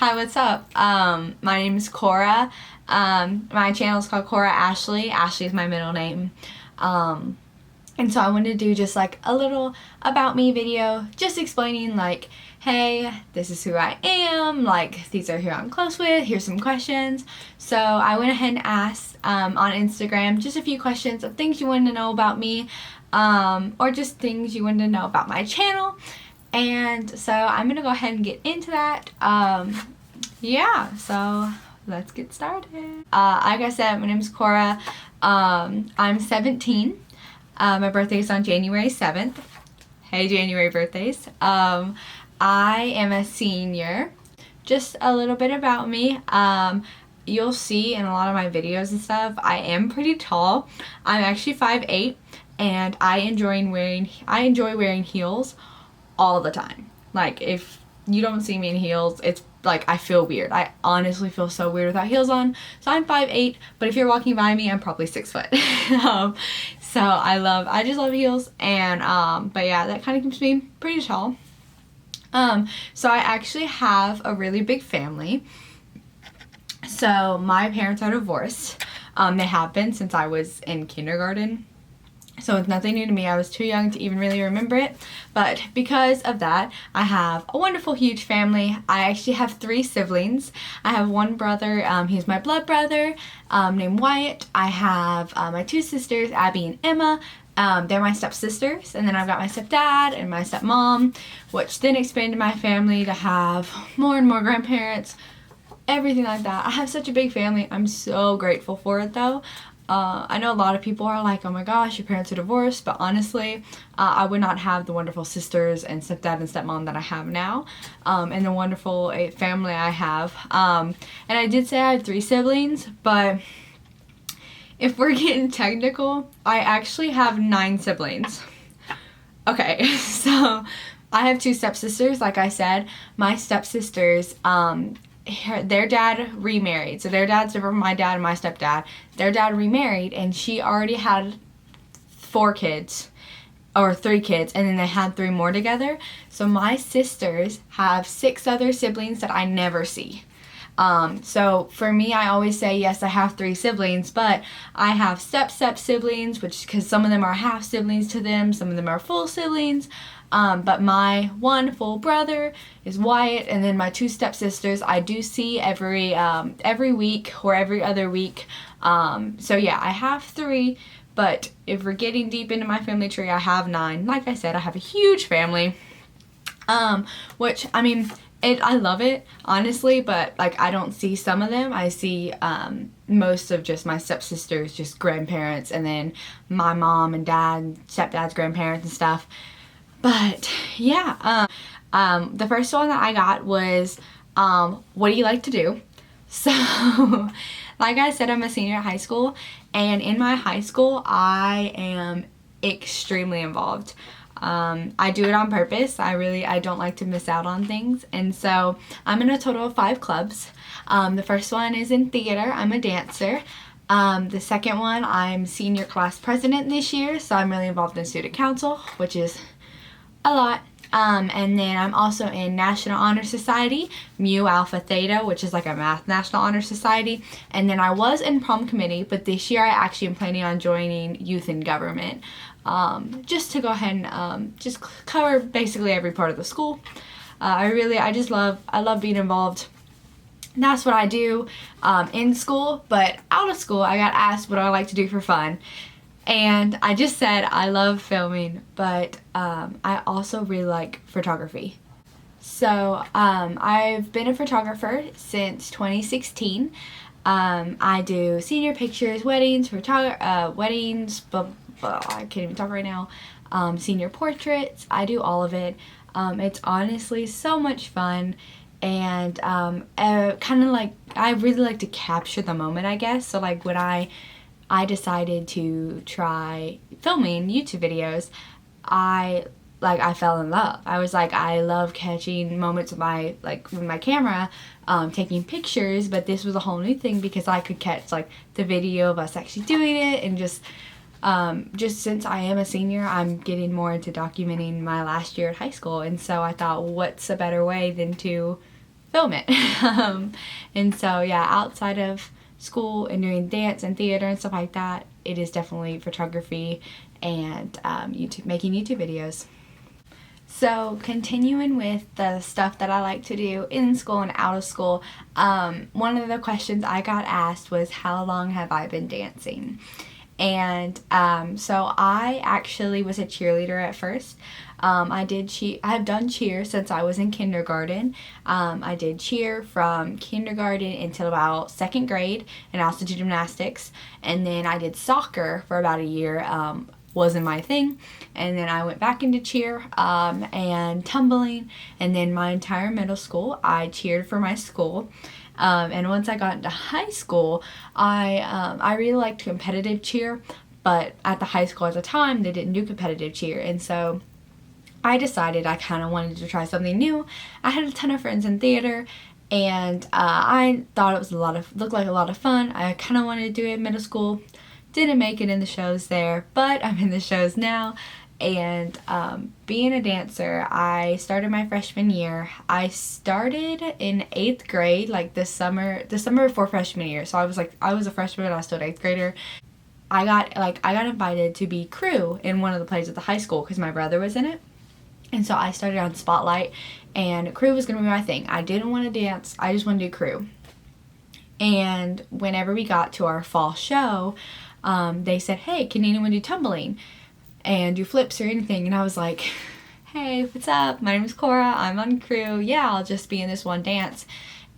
Hi, what's up? My name is Cora. My channel is called Cora Ashley. Ashley is my middle name. And so I wanted to do just like a little about me video, just explaining like, hey, this is who I am, like these are who I'm close with, here's some questions. So I went ahead and asked on Instagram just a few questions of things you wanted to know about me, or just things you wanted to know about my channel. And so I'm gonna go ahead and get into that. Yeah, so let's get started. Like I said, my name is Cora. I'm 17. My birthday is on January 7th. Hey, January birthdays. I am a senior. Just a little bit about me. You'll see in a lot of my videos and stuff, I am pretty tall. I'm actually 5'8", and I enjoy wearing heels all the time. Like, if you don't see me in heels, it's like I feel weird. I honestly feel so weird without heels on. So I'm 5'8", but if you're walking by me, I'm probably 6 foot. So I just love heels, and but yeah, that kind of keeps me pretty tall. So I actually have a really big family. So my parents are divorced. They have been since I was in kindergarten. So it's nothing new to me. I was too young to even really remember it. But because of that, I have a wonderful, huge family. I actually have 3 siblings. I have one brother, he's my blood brother, named Wyatt. I have my 2 sisters, Abby and Emma. They're my stepsisters. And then I've got my stepdad and my stepmom, which then expanded my family to have more and more grandparents, everything like that. I have such a big family. I'm so grateful for it though. I know a lot of people are like, oh my gosh, your parents are divorced, but honestly, I would not have the wonderful sisters and stepdad and stepmom that I have now, and the wonderful family I have. And I did say I had 3 siblings, but if we're getting technical, I actually have 9 siblings. Okay, so I have 2 stepsisters, like I said. My stepsisters, their dad remarried. So their dad's different from my dad and my stepdad. Their dad remarried, and she already had 4 kids, or 3 kids, and then they had 3 more together. So my sisters have 6 other siblings that I never see. So for me, I always say, yes, I have 3 siblings, but I have step siblings, which, because some of them are half siblings to them, some of them are full siblings. But my one full brother is Wyatt, and then my 2 stepsisters I do see every week or every other week. So yeah, I have 3, but if we're getting deep into my family tree, I have 9. Like I said, I have a huge family, which, I mean, I love it, honestly, but like I don't see some of them. I see most of just my stepsisters, just grandparents, and then my mom and dad, stepdad's grandparents and stuff. But yeah, the first one that I got was, what do you like to do? So, like I said, I'm a senior at high school, and in my high school, I am extremely involved. I do it on purpose. I don't like to miss out on things, and so I'm in a total of 5 clubs. The first one is in theater. I'm a dancer. The second one, I'm senior class president this year, so I'm really involved in student council, which is a lot. And then I'm also in National Honor Society, Mu Alpha Theta, which is like a math National Honor Society. And then I was in prom committee, but this year I actually am planning on joining youth in government, just to go ahead and just cover basically every part of the school. I love being involved. That's what I do in school, but out of school I got asked what I like to do for fun. And I just said I love filming, but I also really like photography. So I've been a photographer since 2016. I do senior pictures, weddings, I can't even talk right now. Senior portraits. I do all of it. It's honestly so much fun. And kind of like, I really like to capture the moment, I guess. So like when I decided to try filming YouTube videos, I fell in love. I was like, I love catching moments with my camera, taking pictures, but this was a whole new thing because I could catch like the video of us actually doing it, and just since I am a senior, I'm getting more into documenting my last year at high school, and so I thought, what's a better way than to film it. And so yeah, outside of school and doing dance and theater and stuff like that, it is definitely photography and making YouTube videos. So continuing with the stuff that I like to do in school and out of school, one of the questions I got asked was, how long have I been dancing? And so I actually was a cheerleader at first. I have done cheer since I was in kindergarten. I did cheer from kindergarten until about second grade, and I also did gymnastics. And then I did soccer for about a year. Wasn't my thing, and then I went back into cheer and tumbling, and then my entire middle school I cheered for my school. And once I got into high school, I really liked competitive cheer, but at the high school at the time they didn't do competitive cheer, and so I decided I kind of wanted to try something new. I had a ton of friends in theater, and I thought it was looked like a lot of fun. I kind of wanted to do it in middle school. Didn't make it in the shows there, but I'm in the shows now. And being a dancer, I started my freshman year. I started in 8th grade, like the summer before freshman year. So I was a freshman and I was still an 8th grader. I got invited to be crew in one of the plays at the high school because my brother was in it. And so I started on Spotlight, and crew was going to be my thing. I didn't want to dance. I just wanted to do crew. And whenever we got to our fall show, they said, hey, can anyone do tumbling and do flips or anything? And I was like, hey, what's up? My name is Cora. I'm on crew. Yeah, I'll just be in this one dance.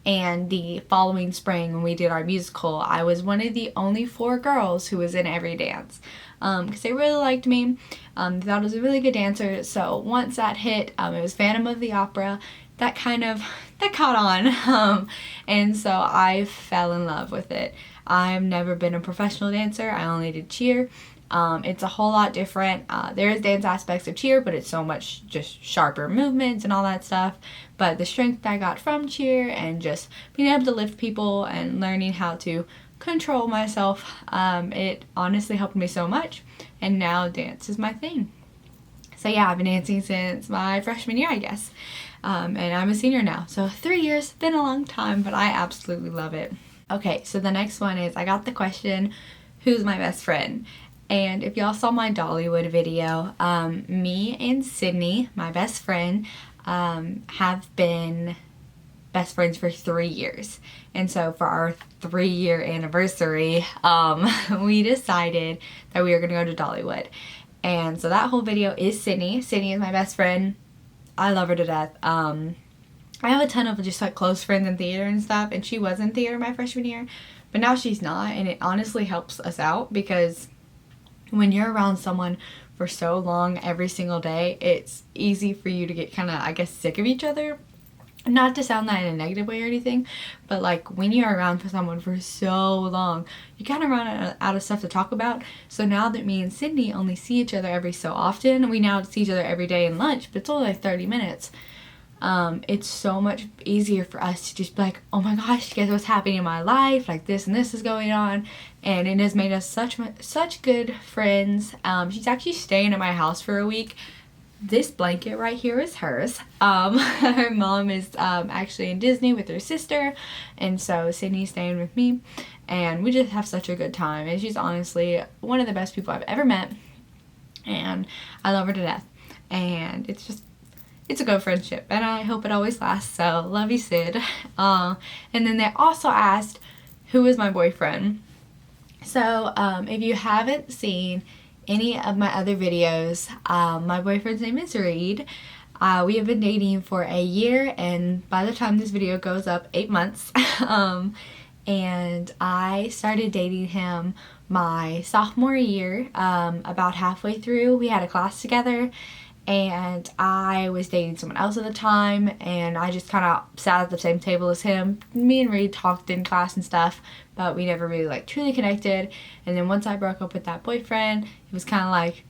And the following spring, when we did our musical, I was one of the only 4 girls who was in every dance, because they really liked me. They thought I was a really good dancer. So once that hit, it was Phantom of the Opera. That caught on, and so I fell in love with it. I've never been a professional dancer. I only did cheer. It's a whole lot different. There is dance aspects of cheer, but it's so much just sharper movements and all that stuff. But the strength I got from cheer and just being able to lift people and learning how to control myself, it honestly helped me so much. And now dance is my thing. So yeah, I've been dancing since my freshman year, I guess. And I'm a senior now. So 3 years, been a long time, but I absolutely love it. Okay, so the next one is, I got the question, who's my best friend? And if y'all saw my Dollywood video, me and Sydney, my best friend, have been best friends for 3 years. And so for our 3-year anniversary, we decided that we were going to go to Dollywood. And so that whole video is Sydney. Sydney is my best friend. I love her to death. I have a ton of just like close friends in theater and stuff, and she was in theater my freshman year, but now she's not, and it honestly helps us out because when you're around someone for so long every single day, it's easy for you to get kind of, I guess, sick of each other. Not to sound that in a negative way or anything, but like when you're around for someone for so long, you kind of run out of stuff to talk about. So now that me and Sydney only see each other every so often, we now see each other every day in lunch, but it's only like 30 minutes. It's so much easier for us to just be like, oh my gosh, guess what's happening in my life? Like this and this is going on. And it has made us such good friends. She's actually staying at my house for a week. This blanket right here is hers. Her mom is actually in Disney with her sister, and so Sydney's staying with me, and we just have such a good time. And she's honestly one of the best people I've ever met, and I love her to death. And it's a good friendship, and I hope it always lasts. So love you, Sid. And then they also asked, who is my boyfriend? So if you haven't seen any of my other videos, my boyfriend's name is Reed. We have been dating for a year, and by the time this video goes up, 8 months. And I started dating him my sophomore year. About halfway through, we had a class together, and I was dating someone else at the time, and I just kind of sat at the same table as him. Me and Reed talked in class and stuff, but we never really like truly connected. And then once I broke up with that boyfriend, it was kind of like,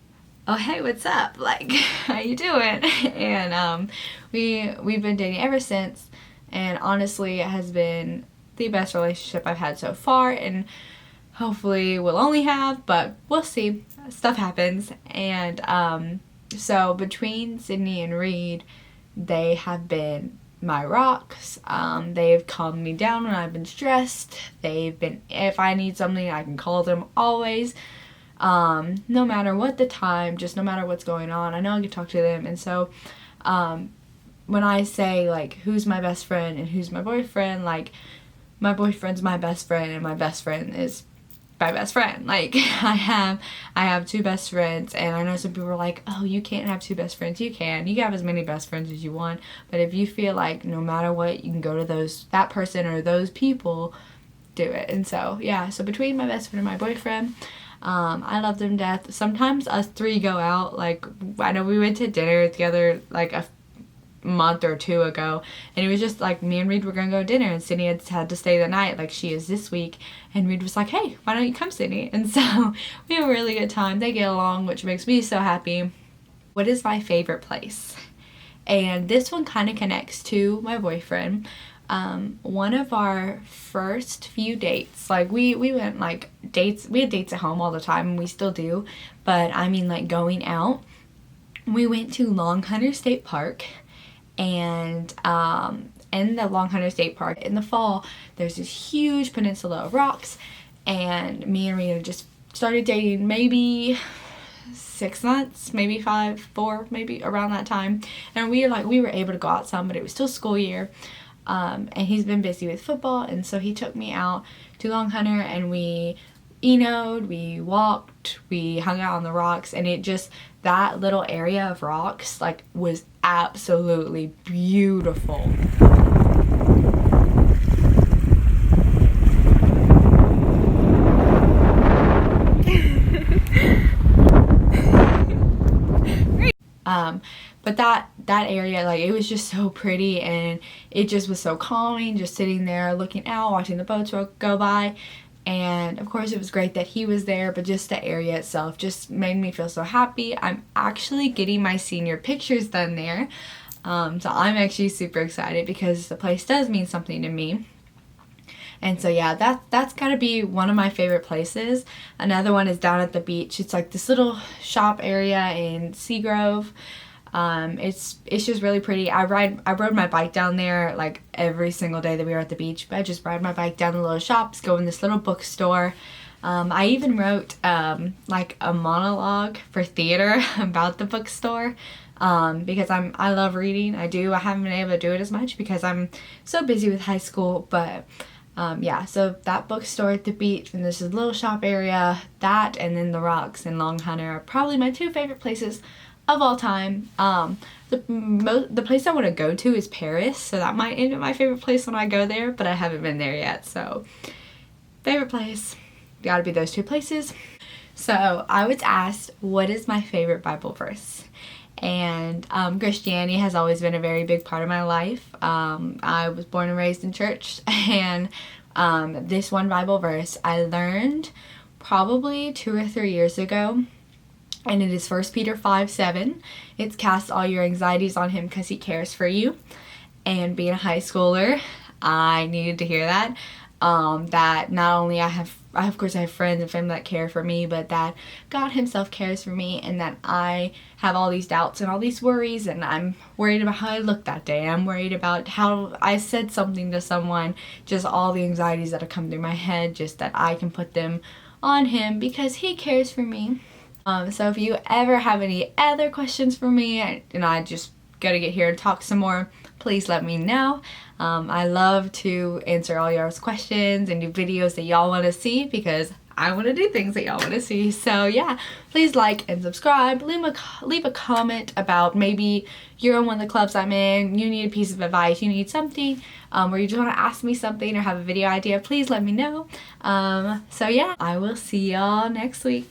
oh hey, what's up, like how you doing? And we've been dating ever since, and honestly it has been the best relationship I've had so far, and hopefully we'll only have, but we'll see, stuff happens. And so between Sydney and Reed, they have been my rocks. They've calmed me down when I've been stressed. They've been, if I need something, I can call them always. No matter what the time, just no matter what's going on, I know I can talk to them. And so when I say like who's my best friend and who's my boyfriend, like my boyfriend's my best friend and my best friend is my best friend. Like I have two best friends, and I know some people are like, oh, you can't have two best friends. You can have as many best friends as you want, but if you feel like no matter what you can go to that person or those people, do it. And so yeah, so between my best friend and my boyfriend, I love them to death. Sometimes us three go out. Like I know we went to dinner together like a month or two ago, and it was just like me and Reed were gonna go to dinner, and Sydney had to stay the night like she is this week, and Reed was like, hey, why don't you come, Sydney? And so we have a really good time. They get along, which makes me so happy. What is my favorite place? And this one kind of connects to my boyfriend. One of our first few dates, like we went like dates, we had dates at home all the time, and we still do, but I mean like going out, we went to Long Hunter State Park. And in the Long Hunter State Park in the fall, there's this huge peninsula of rocks, and me and Rita just started dating maybe 6 months, maybe 4, maybe around that time. And we were able to go out some, but it was still school year, and he's been busy with football, and so he took me out to Long Hunter, and we Eno'd, we walked, we hung out on the rocks, and it just, that little area of rocks like was absolutely beautiful. But that area, like, it was just so pretty, and it just was so calming, just sitting there looking out, watching the boats go by. And of course it was great that he was there, but just the area itself just made me feel so happy. I'm actually getting my senior pictures done there, so I'm actually super excited because the place does mean something to me. And so yeah, that's gotta be one of my favorite places. Another one is down at the beach. It's like this little shop area in Seagrove. It's just really pretty. I rode my bike down there like every single day that we were at the beach. But I just ride my bike down the little shops, go in this little bookstore. I even wrote like a monologue for theater about the bookstore, because I love reading. I haven't been able to do it as much because I'm so busy with high school, but yeah, so that bookstore at the beach, and this is a little shop area, that and then the rocks in Long Hunter are probably my two favorite places of all time. The place I want to go to is Paris, so that might end up my favorite place when I go there, but I haven't been there yet. So favorite place, gotta be those two places. So I was asked, what is my favorite Bible verse? And Christianity has always been a very big part of my life. I was born and raised in church, and this one Bible verse I learned probably 2 or 3 years ago, and it is 1 Peter 5:7. It's cast all your anxieties on him because he cares for you. And being a high schooler, I needed to hear that. That not only I have friends and family that care for me, but that God himself cares for me, and that I have all these doubts and all these worries, and I'm worried about how I look that day. I'm worried about how I said something to someone, just all the anxieties that have come through my head, just that I can put them on him because he cares for me. So if you ever have any other questions for me, and I just gotta get here and talk some more, please let me know. I love to answer all y'all's questions and do videos that y'all want to see, because I want to do things that y'all want to see. So yeah, please like and subscribe. Leave a comment about maybe you're in one of the clubs I'm in, you need a piece of advice, you need something, or you just want to ask me something or have a video idea, please let me know. So yeah, I will see y'all next week.